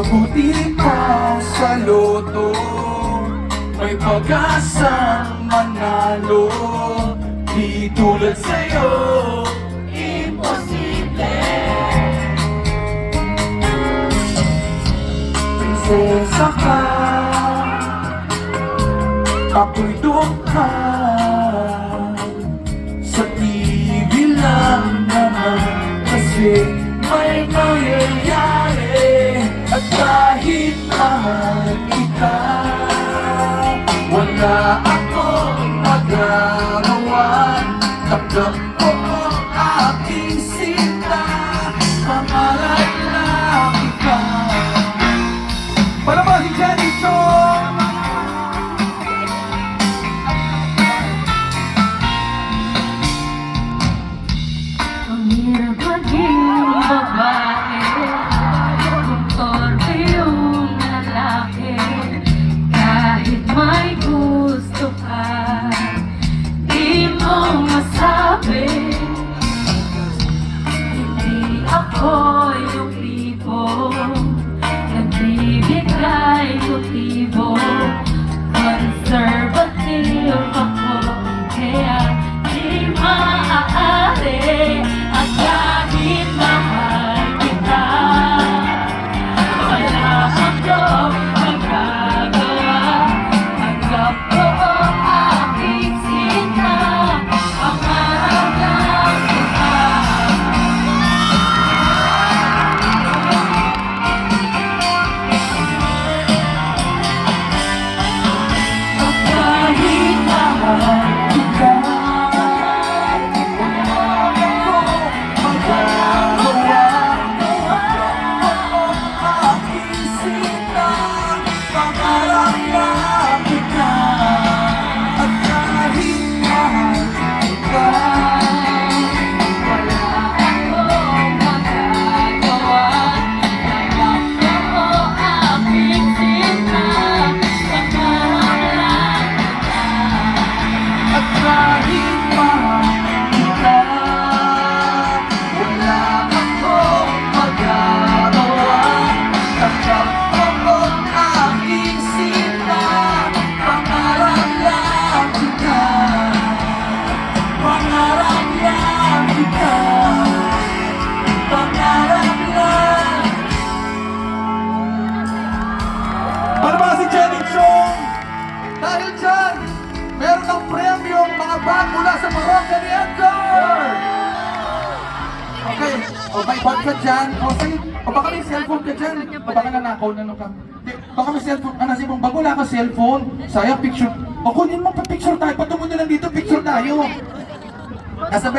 Mabuti pa sa loto, may pag-asang manalo. Di tulad sa'yo, imposible. Prinsesa ka, ako'y dukha. Sa TV lang naman kasi may nangyayari. At kahit mahal kita, wala akong magagawa. Tapos ko ang aking sinta, pangalan lang kita. Para ba si Jenny Chong? Ang hirap maging babae, kung torpe yung lalaki. Kahit may gusto ka, di mo masabi. Hindi ako yung tipo nagbibigay motibo. Conservative ako, kaya di maaari. At kahit mahal kita, wala akong magagawa. Tanggap ko ang aking sinta, pangarap lang kita. At kahit mahal kita, dahil dyan, meron ng premium mga bag mula sa Moroccan Answer! Okay, o may bag ka dyan. O sige, o baka may cellphone ka dyan. O baka nanakaw na nung ka. Baka may cellphone. Ano si mong bag wala ka cellphone? Sayang picture. O kunin mo pa picture tayo. Patungo na lang dito, picture tayo. Kasabay